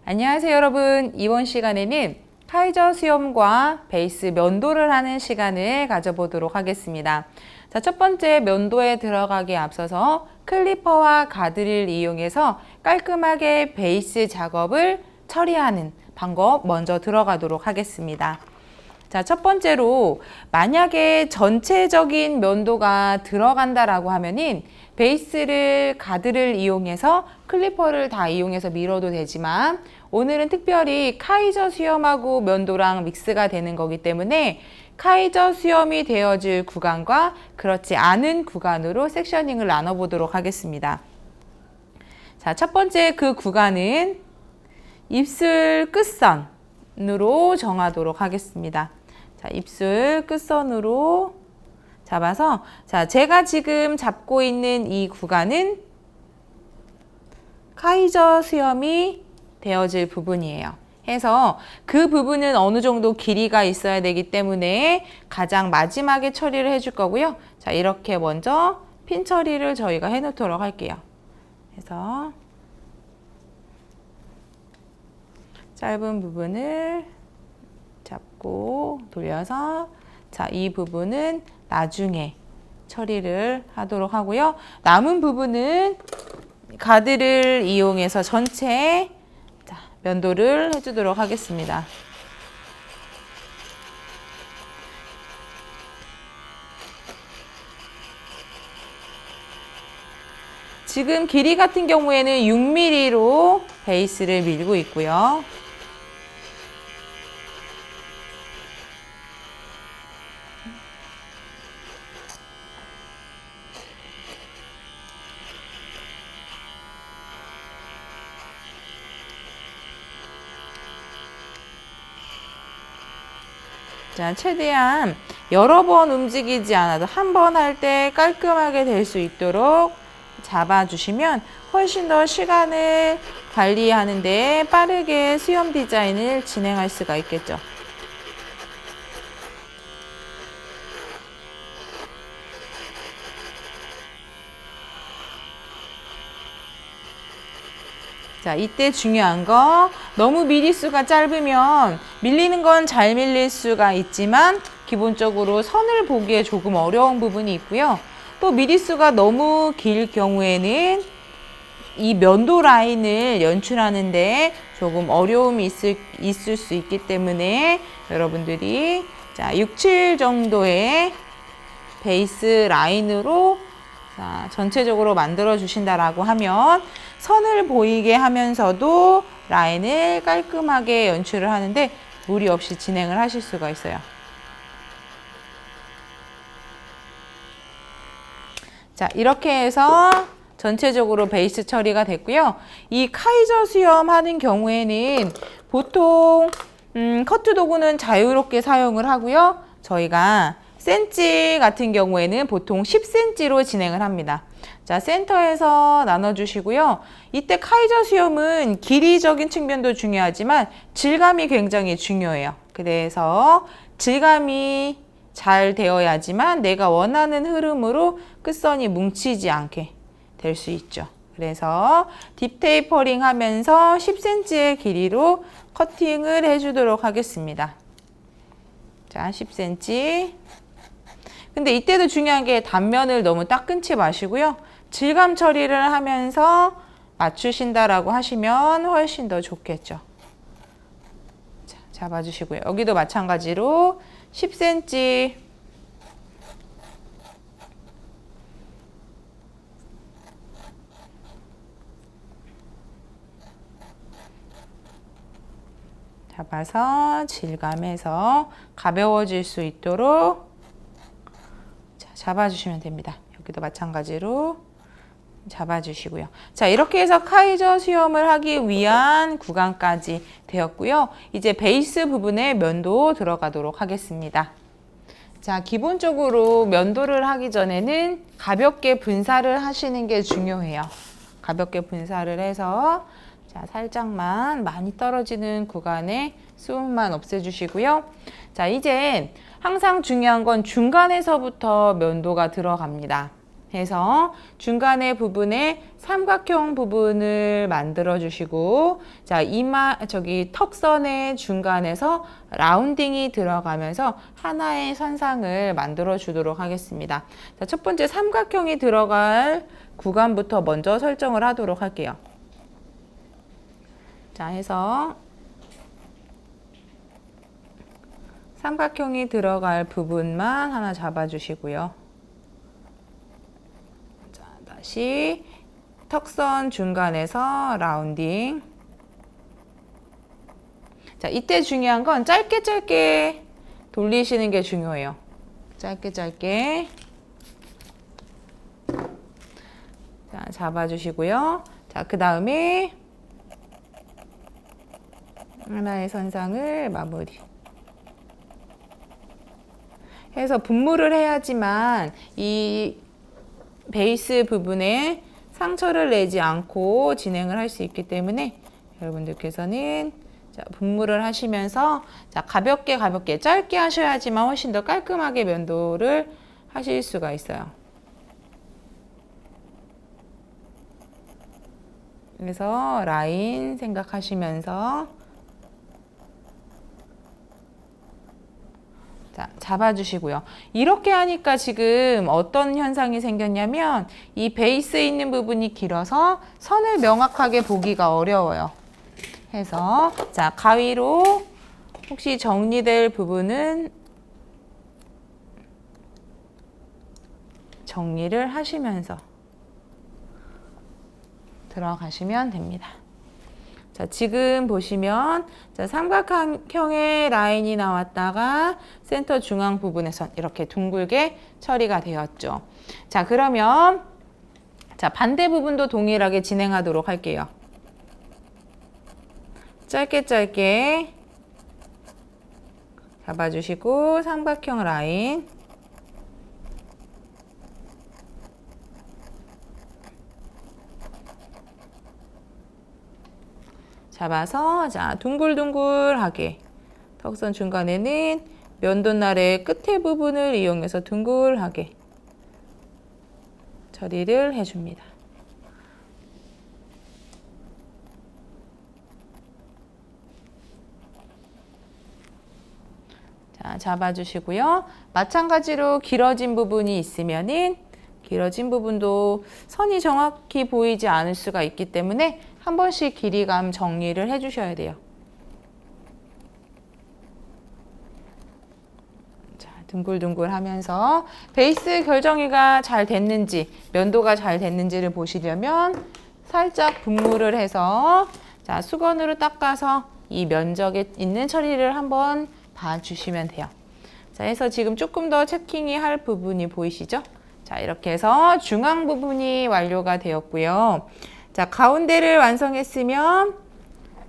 안녕하세요 여러분. 이번 시간에는 카이저 수염과 베이스 면도를 하는 시간을 가져보도록 하겠습니다. 자, 첫 번째 면도에 들어가기에 앞서서 클리퍼와 가드를 이용해서 깔끔하게 베이스 작업을 처리하는 방법 먼저 들어가도록 하겠습니다. 자, 첫 번째로 만약에 전체적인 면도가 들어간다라고 하면은 베이스를 가드를 이용해서 클리퍼를 다 이용해서 밀어도 되지만 오늘은 특별히 카이저 수염하고 면도랑 믹스가 되는 거기 때문에 카이저 수염이 되어질 구간과 그렇지 않은 구간으로 섹셔닝을 나눠보도록 하겠습니다. 자, 첫 번째 그 구간은 입술 끝선으로 정하도록 하겠습니다. 자, 입술 끝선으로 잡아서, 자, 제가 지금 잡고 있는 이 구간은 카이저 수염이 되어질 부분이에요. 해서 그 부분은 어느 정도 길이가 있어야 되기 때문에 가장 마지막에 처리를 해줄 거고요. 자, 이렇게 먼저 핀 처리를 저희가 해 놓도록 할게요. 그래서 짧은 부분을 잡고 돌려서, 자, 이 부분은 나중에 처리를 하도록 하고요. 남은 부분은 가드를 이용해서 전체 면도를 해주도록 하겠습니다. 지금 길이 같은 경우에는 6mm로 베이스를 밀고 있고요. 자, 최대한 여러 번 움직이지 않아도 한 번 할 때 깔끔하게 될 수 있도록 잡아주시면 훨씬 더 시간을 관리하는데 빠르게 수염 디자인을 진행할 수가 있겠죠. 자, 이때 중요한 거, 너무 미리수가 짧으면 밀리는 건 잘 밀릴 수가 있지만 기본적으로 선을 보기에 조금 어려운 부분이 있고요. 또 미리수가 너무 길 경우에는 이 면도 라인을 연출하는데 조금 어려움이 있을 수 있기 때문에 여러분들이 자, 6, 7 정도의 베이스 라인으로 자, 전체적으로 만들어 주신다라고 하면 선을 보이게 하면서도 라인을 깔끔하게 연출을 하는데 무리 없이 진행을 하실 수가 있어요. 자, 이렇게 해서 전체적으로 베이스 처리가 됐고요. 이 카이저 수염 하는 경우에는 보통 커트 도구는 자유롭게 사용을 하고요. 저희가 센치 같은 경우에는 보통 10cm로 진행을 합니다. 자, 센터에서 나눠주시고요. 이때 카이저 수염은 길이적인 측면도 중요하지만 질감이 굉장히 중요해요. 그래서 질감이 잘 되어야지만 내가 원하는 흐름으로 끝선이 뭉치지 않게 될 수 있죠. 그래서 딥 테이퍼링 하면서 10cm의 길이로 커팅을 해주도록 하겠습니다. 자, 10cm. 근데 이때도 중요한 게 단면을 너무 딱 끊지 마시고요. 질감 처리를 하면서 맞추신다라고 하시면 훨씬 더 좋겠죠. 자, 잡아주시고요. 여기도 마찬가지로 10cm. 잡아서 질감해서 가벼워질 수 있도록 잡아주시면 됩니다. 여기도 마찬가지로 잡아주시고요. 자, 이렇게 해서 카이저 수염을 하기 위한 구간까지 되었고요. 이제 베이스 부분에 면도 들어가도록 하겠습니다. 자, 기본적으로 면도를 하기 전에는 가볍게 분사를 하시는 게 중요해요. 가볍게 분사를 해서 자, 살짝만 많이 떨어지는 구간에 수분만 없애주시고요. 자, 이제 항상 중요한 건 중간에서부터 면도가 들어갑니다. 해서 중간에 부분에 삼각형 부분을 만들어 주시고, 자, 턱선의 중간에서 라운딩이 들어가면서 하나의 선상을 만들어 주도록 하겠습니다. 자, 첫 번째 삼각형이 들어갈 구간부터 먼저 설정을 하도록 할게요. 자, 해서 삼각형이 들어갈 부분만 하나 잡아 주시고요. 다시 턱선 중간에서 라운딩. 자, 이때 중요한 건 짧게 돌리시는 게 중요해요. 짧게. 자, 잡아주시고요. 자, 그 다음에 하나의 선상을 마무리. 해서 분무를 해야지만 이 베이스 부분에 상처를 내지 않고 진행을 할 수 있기 때문에 여러분들께서는 자, 분무를 하시면서 자, 가볍게 짧게 하셔야지만 훨씬 더 깔끔하게 면도를 하실 수가 있어요. 그래서 라인 생각하시면서 자, 잡아주시고요. 이렇게 하니까 지금 어떤 현상이 생겼냐면 이 베이스에 있는 부분이 길어서 선을 명확하게 보기가 어려워요. 해서 자, 가위로 혹시 정리될 부분은 정리를 하시면서 들어가시면 됩니다. 자, 지금 보시면 자, 삼각형의 라인이 나왔다가 센터 중앙 부분에선 이렇게 둥글게 처리가 되었죠. 자, 그러면 자, 반대 부분도 동일하게 진행하도록 할게요. 짧게 잡아주시고 삼각형 라인 잡아서 자, 둥글둥글하게 턱선 중간에는 면도날의 끝에 부분을 이용해서 둥글하게 처리를 해줍니다. 자, 잡아주시고요. 마찬가지로 길어진 부분이 있으면은 길어진 부분도 선이 정확히 보이지 않을 수가 있기 때문에 한 번씩 길이감 정리를 해주셔야 돼요. 자, 둥글둥글 하면서 베이스 결정이가 잘 됐는지, 면도가 잘 됐는지를 보시려면 살짝 분무를 해서 자, 수건으로 닦아서 이 면적에 있는 처리를 한번 봐주시면 돼요. 자, 해서 지금 조금 더 체킹이 할 부분이 보이시죠? 자, 이렇게 해서 중앙 부분이 완료가 되었고요. 자, 가운데를 완성했으면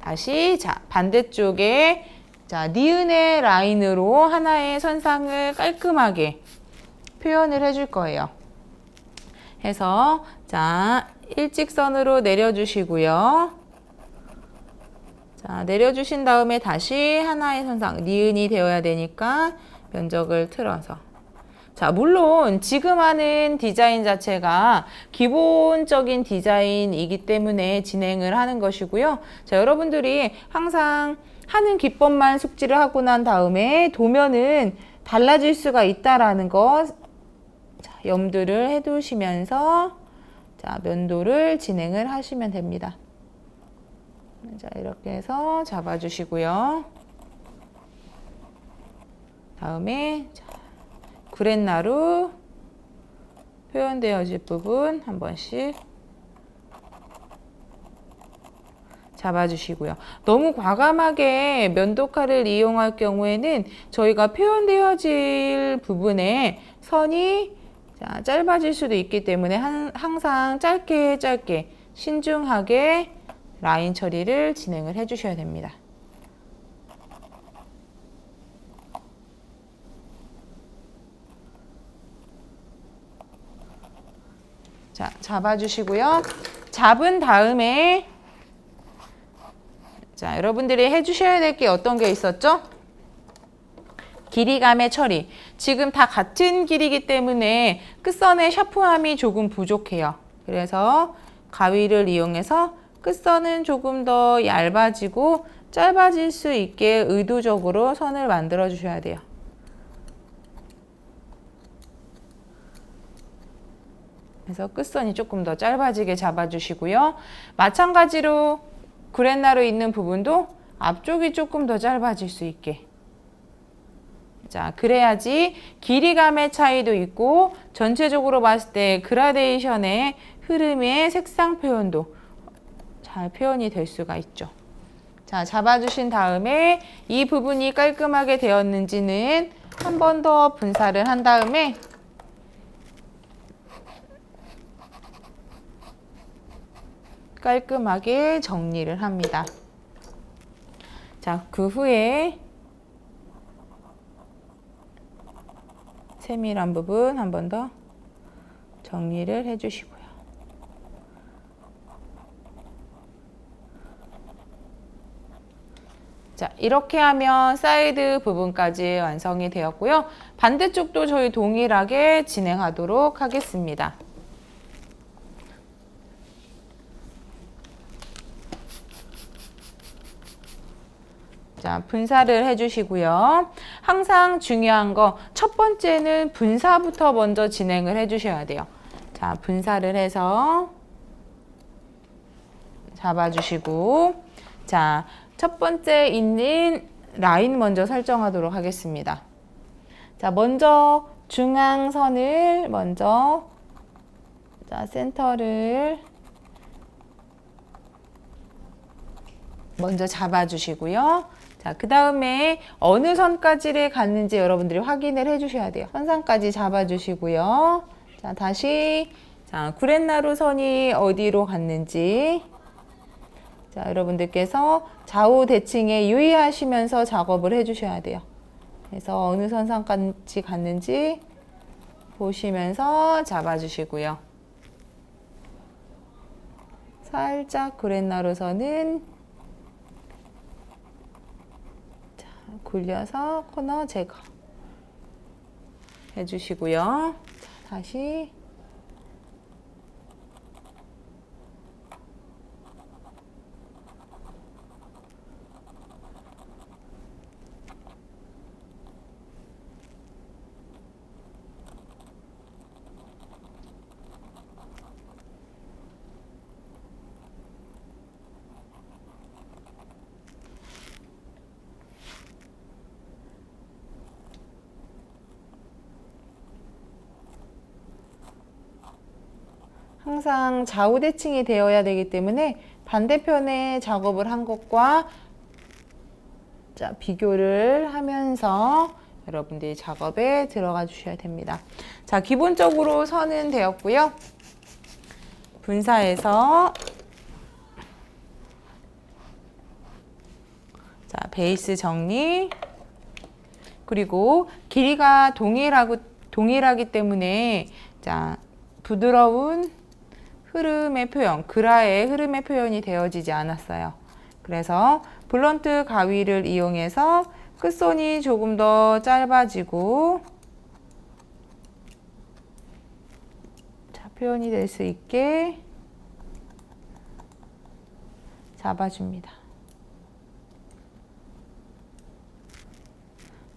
다시 자, 반대쪽에 자, 니은의 라인으로 하나의 선상을 깔끔하게 표현을 해줄 거예요. 해서 자, 일직선으로 내려주시고요. 자, 내려주신 다음에 다시 하나의 선상, 니은이 되어야 되니까 면적을 틀어서 자, 물론 지금 하는 디자인 자체가 기본적인 디자인이기 때문에 진행을 하는 것이고요. 자, 여러분들이 항상 하는 기법만 숙지를 하고 난 다음에 도면은 달라질 수가 있다라는 거 자, 염두를 해두시면서 자, 면도를 진행을 하시면 됩니다. 자, 이렇게 해서 잡아주시고요. 다음에 자, 구렛나루 표현되어질 부분 한 번씩 잡아주시고요. 너무 과감하게 면도칼을 이용할 경우에는 저희가 표현되어질 부분에 선이 자, 짧아질 수도 있기 때문에 항상 짧게 신중하게 라인 처리를 진행을 해주셔야 됩니다. 자, 잡아주시고요. 잡은 다음에 자, 여러분들이 해주셔야 될 게 어떤 게 있었죠? 길이감의 처리. 지금 다 같은 길이기 때문에 끝선의 샤프함이 조금 부족해요. 그래서 가위를 이용해서 끝선은 조금 더 얇아지고 짧아질 수 있게 의도적으로 선을 만들어 주셔야 돼요. 그래서 끝선이 조금 더 짧아지게 잡아주시고요. 마찬가지로 구렛나루 있는 부분도 앞쪽이 조금 더 짧아질 수 있게. 자, 그래야지 길이감의 차이도 있고 전체적으로 봤을 때 그라데이션의 흐름의 색상 표현도 잘 표현이 될 수가 있죠. 자, 잡아주신 다음에 이 부분이 깔끔하게 되었는지는 한 번 더 분사를 한 다음에 깔끔하게 정리를 합니다. 자, 그 후에 세밀한 부분 한 번 더 정리를 해주시고요. 자, 이렇게 하면 사이드 부분까지 완성이 되었고요. 반대쪽도 저희 동일하게 진행하도록 하겠습니다. 자, 분사를 해주시고요. 항상 중요한 거 첫 번째는 분사부터 먼저 진행을 해주셔야 돼요. 자, 분사를 해서 잡아주시고, 자, 첫 번째 있는 라인 먼저 설정하도록 하겠습니다. 자, 먼저 중앙선을 먼저, 자, 센터를 먼저 잡아주시고요. 자, 그 다음에 어느 선까지를 갔는지 여러분들이 확인을 해주셔야 돼요. 선상까지 잡아주시고요. 자, 다시 자, 구렛나루 선이 어디로 갔는지 자, 여러분들께서 좌우 대칭에 유의하시면서 작업을 해주셔야 돼요. 그래서 어느 선상까지 갔는지 보시면서 잡아주시고요. 살짝 구렛나루 선은 굴려서 코너 제거 해주시고요. 다시 항상 좌우 대칭이 되어야 되기 때문에 반대편에 작업을 한 것과 자, 비교를 하면서 여러분들이 작업에 들어가 주셔야 됩니다. 자, 기본적으로 선은 되었고요. 분사해서 자, 베이스 정리 그리고 길이가 동일하기 때문에 자, 부드러운 흐름의 표현, 그라의 흐름의 표현이 되어지지 않았어요. 그래서 블런트 가위를 이용해서 끝선이 조금 더 짧아지고 자, 표현이 될 수 있게 잡아줍니다.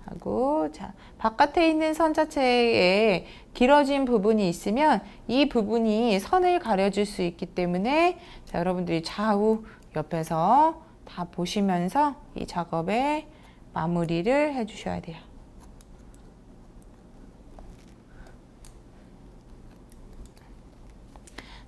하고 자, 바깥에 있는 선 자체에 길어진 부분이 있으면 이 부분이 선을 가려줄 수 있기 때문에 자, 여러분들이 좌우 옆에서 다 보시면서 이 작업에 마무리를 해주셔야 돼요.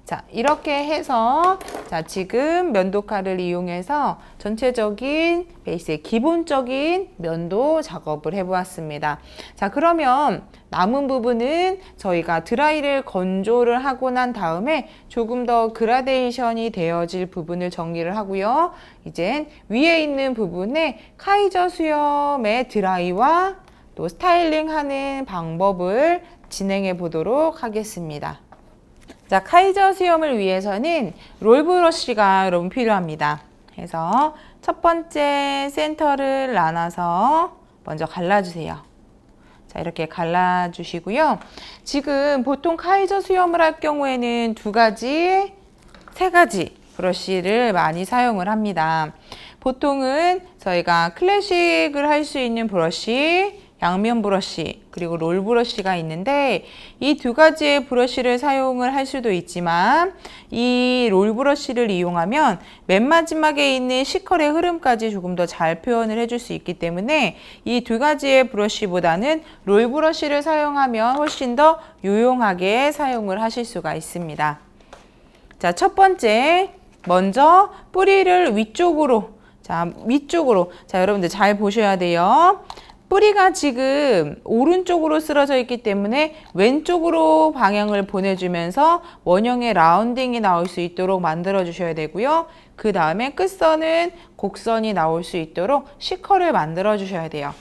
자, 이렇게 해서 자, 지금 면도칼을 이용해서 전체적인 베이스의 기본적인 면도 작업을 해보았습니다. 자, 그러면 남은 부분은 저희가 드라이를 건조를 하고 난 다음에 조금 더 그라데이션이 되어질 부분을 정리를 하고요. 이젠 위에 있는 부분에 카이저 수염의 드라이와 또 스타일링 하는 방법을 진행해 보도록 하겠습니다. 자, 카이저 수염을 위해서는 롤 브러쉬가 여러분 필요합니다. 그래서 첫 번째 센터를 나눠서 먼저 갈라주세요. 자, 이렇게 갈라주시고요. 지금 보통 카이저 수염을 할 경우에는 세 가지 브러쉬를 많이 사용을 합니다. 보통은 저희가 클래식을 할 수 있는 브러쉬, 양면 브러쉬, 그리고 롤 브러쉬가 있는데 이 두 가지의 브러쉬를 사용을 할 수도 있지만 이 롤 브러쉬를 이용하면 맨 마지막에 있는 시컬의 흐름까지 조금 더 잘 표현을 해줄 수 있기 때문에 이 두 가지의 브러쉬보다는 롤 브러쉬를 사용하면 훨씬 더 유용하게 사용을 하실 수가 있습니다. 자, 첫 번째, 먼저 뿌리를 위쪽으로, 자, 여러분들 잘 보셔야 돼요. 뿌리가 지금 오른쪽으로 쓰러져 있기 때문에 왼쪽으로 방향을 보내주면서 원형의 라운딩이 나올 수 있도록 만들어 주셔야 되고요. 그 다음에 끝선은 곡선이 나올 수 있도록 시컬을 만들어 주셔야 돼요.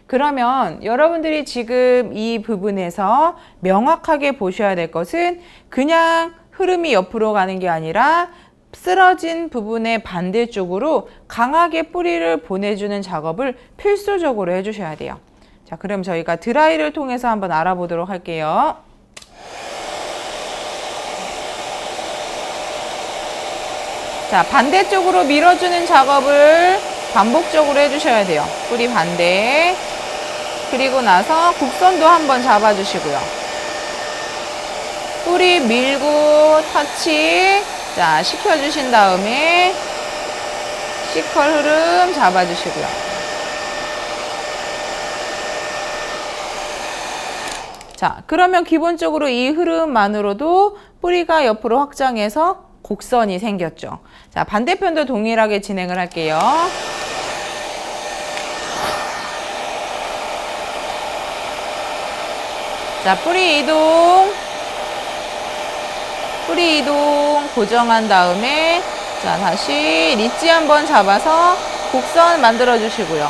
그러면 여러분들이 지금 이 부분에서 명확하게 보셔야 될 것은 그냥 흐름이 옆으로 가는 게 아니라 쓰러진 부분의 반대쪽으로 강하게 뿌리를 보내주는 작업을 필수적으로 해주셔야 돼요. 자, 그럼 저희가 드라이를 통해서 한번 알아보도록 할게요. 자, 반대쪽으로 밀어주는 작업을 반복적으로 해주셔야 돼요. 뿌리 반대. 그리고 나서 곡선도 한번 잡아주시고요. 뿌리 밀고 터치. 자, 식혀주신 다음에 시컬 흐름 잡아주시고요. 자, 그러면 기본적으로 이 흐름만으로도 뿌리가 옆으로 확장해서 곡선이 생겼죠. 자, 반대편도 동일하게 진행을 할게요. 자, 뿌리 이동 고정한 다음에 자, 다시 리지 한번 잡아서 곡선 만들어 주시고요.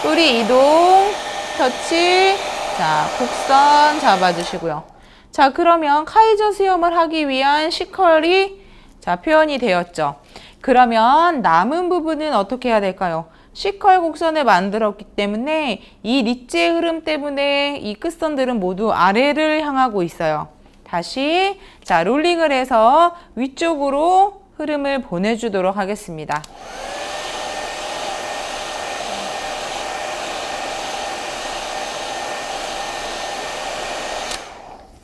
뿌리 이동 터치. 자, 곡선 잡아 주시고요. 자, 그러면 카이저 수염을 하기 위한 시컬이 자, 표현이 되었죠. 그러면 남은 부분은 어떻게 해야 될까요? 시컬 곡선을 만들었기 때문에 이 리지의 흐름 때문에 이 끝선들은 모두 아래를 향하고 있어요. 다시 자, 롤링을 해서 위쪽으로 흐름을 보내주도록 하겠습니다.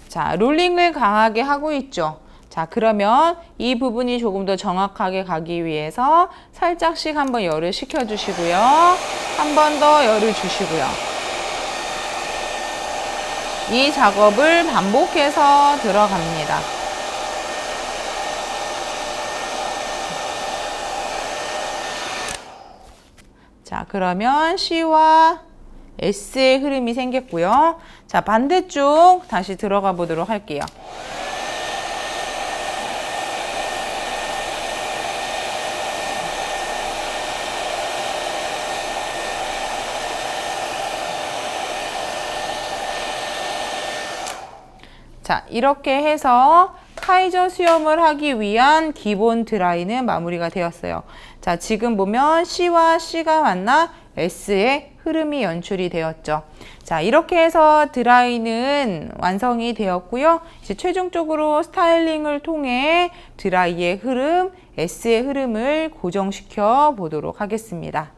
자, 롤링을 강하게 하고 있죠. 자, 그러면 이 부분이 조금 더 정확하게 가기 위해서 살짝씩 한번 열을 식혀주시고요. 한 번 더 열을 주시고요. 이 작업을 반복해서 들어갑니다. 자, 그러면 C와 S의 흐름이 생겼고요. 자, 반대쪽 다시 들어가 보도록 할게요. 자, 이렇게 해서 카이저 수염을 하기 위한 기본 드라이는 마무리가 되었어요. 자, 지금 보면 C와 C가 만나 S의 흐름이 연출이 되었죠. 자, 이렇게 해서 드라이는 완성이 되었고요. 이제 최종적으로 스타일링을 통해 드라이의 흐름, S의 흐름을 고정시켜 보도록 하겠습니다.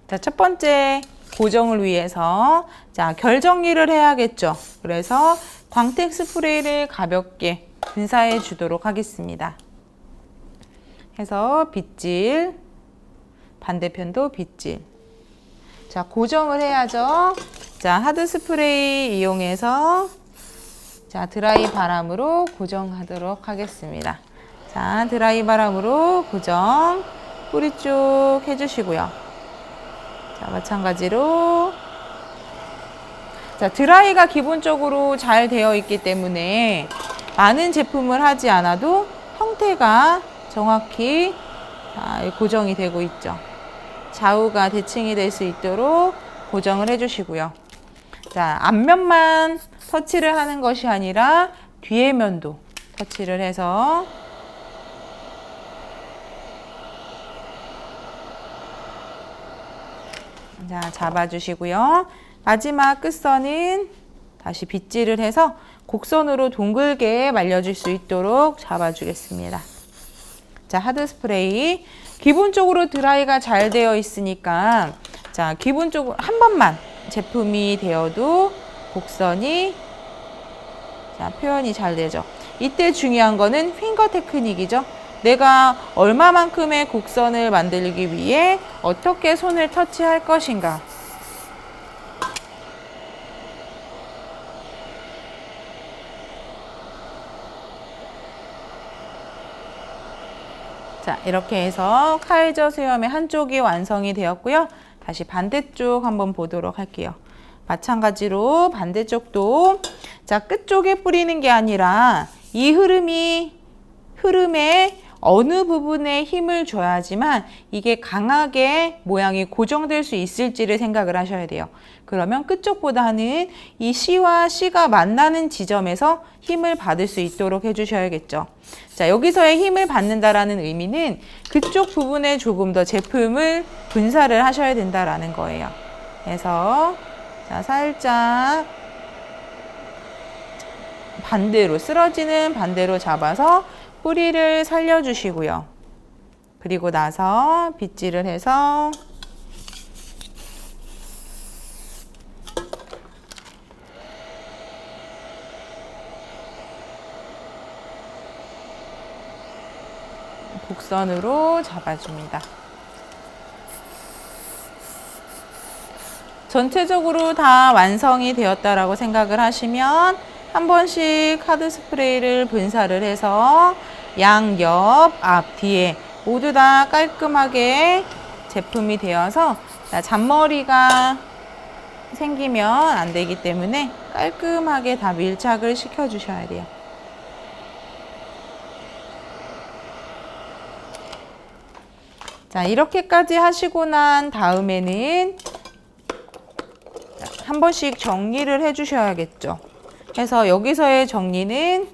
자, 첫 번째 고정을 위해서 자, 결 정리를 해야겠죠. 그래서 광택 스프레이를 가볍게 분사해 주도록 하겠습니다. 해서 빗질, 반대편도 빗질. 자, 고정을 해야죠. 자, 하드 스프레이 이용해서 자, 드라이 바람으로 고정하도록 하겠습니다. 자, 드라이 바람으로 고정, 뿌리 쪽 해주시고요. 자, 마찬가지로 자, 드라이가 기본적으로 잘 되어 있기 때문에 많은 제품을 하지 않아도 형태가 정확히 고정이 되고 있죠. 좌우가 대칭이 될 수 있도록 고정을 해주시고요. 자, 앞면만 터치를 하는 것이 아니라 뒤에 면도 터치를 해서 자, 잡아주시고요. 마지막 끝선은 다시 빗질을 해서 곡선으로 둥글게 말려줄 수 있도록 잡아주겠습니다. 자, 하드 스프레이. 기본적으로 드라이가 잘 되어 있으니까 자, 기본적으로 한 번만 제품이 되어도 곡선이 자, 표현이 잘 되죠. 이때 중요한 거는 핑거 테크닉이죠. 내가 얼마만큼의 곡선을 만들기 위해 어떻게 손을 터치할 것인가. 자, 이렇게 해서 카이저 수염의 한쪽이 완성이 되었고요. 다시 반대쪽 한번 보도록 할게요. 마찬가지로 반대쪽도 자, 끝쪽에 뿌리는 게 아니라 이 흐름에 어느 부분에 힘을 줘야지만 이게 강하게 모양이 고정될 수 있을지를 생각을 하셔야 돼요. 그러면 끝쪽보다는 이 C와 C가 만나는 지점에서 힘을 받을 수 있도록 해주셔야겠죠. 자, 여기서의 힘을 받는다라는 의미는 그쪽 부분에 조금 더 제품을 분사를 하셔야 된다라는 거예요. 그래서 자, 살짝 반대로 쓰러지는 반대로 잡아서 뿌리를 살려주시고요. 그리고 나서 빗질을 해서 곡선으로 잡아줍니다. 전체적으로 다 완성이 되었다라고 생각을 하시면 한 번씩 하드 스프레이를 분사를 해서 양옆, 앞, 뒤에 모두 다 깔끔하게 제품이 되어서 잔머리가 생기면 안 되기 때문에 깔끔하게 다 밀착을 시켜 주셔야 돼요. 자, 이렇게까지 하시고 난 다음에는 한 번씩 정리를 해 주셔야겠죠. 그래서 여기서의 정리는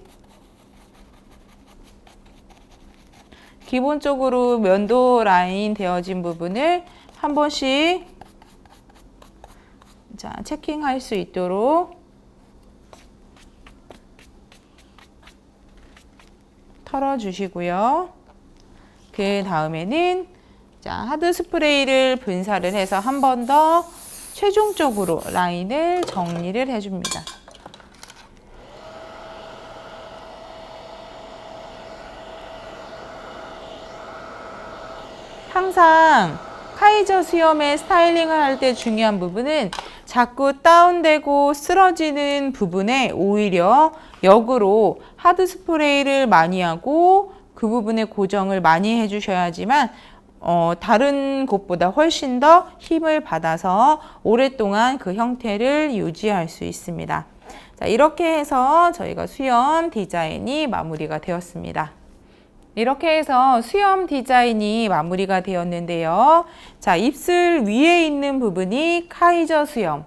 기본적으로 면도 라인 되어진 부분을 한 번씩 자, 체킹할 수 있도록 털어주시고요. 그 다음에는 자, 하드 스프레이를 분사를 해서 한 번 더 최종적으로 라인을 정리를 해줍니다. 항상 카이저 수염의 스타일링을 할 때 중요한 부분은 자꾸 다운되고 쓰러지는 부분에 오히려 역으로 하드 스프레이를 많이 하고 그 부분에 고정을 많이 해주셔야지만 다른 곳보다 훨씬 더 힘을 받아서 오랫동안 그 형태를 유지할 수 있습니다. 자, 이렇게 해서 저희가 수염 디자인이 마무리가 되었습니다. 이렇게 해서 수염 디자인이 마무리가 되었는데요. 자, 입술 위에 있는 부분이 카이저 수염.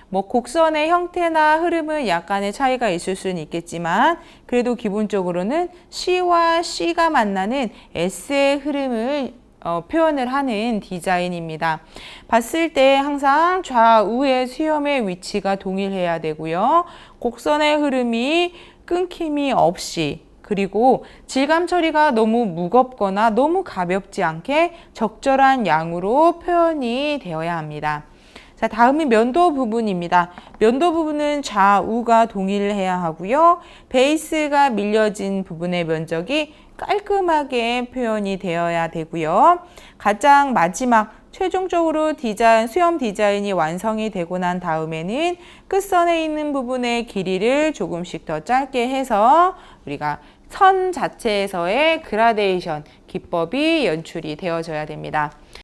뭐 곡선의 형태나 흐름은 약간의 차이가 있을 수는 있겠지만 그래도 기본적으로는 C와 C가 만나는 S의 흐름을 표현을 하는 디자인입니다. 봤을 때 항상 좌우의 수염의 위치가 동일해야 되고요. 곡선의 흐름이 끊김이 없이 그리고 질감 처리가 너무 무겁거나 너무 가볍지 않게 적절한 양으로 표현이 되어야 합니다. 자, 다음은 면도 부분입니다. 면도 부분은 좌우가 동일해야 하고요. 베이스가 밀려진 부분의 면적이 깔끔하게 표현이 되어야 되고요. 가장 마지막 최종적으로 수염 디자인이 완성이 되고 난 다음에는 끝선에 있는 부분의 길이를 조금씩 더 짧게 해서 우리가 선 자체에서의 그라데이션 기법이 연출이 되어져야 됩니다.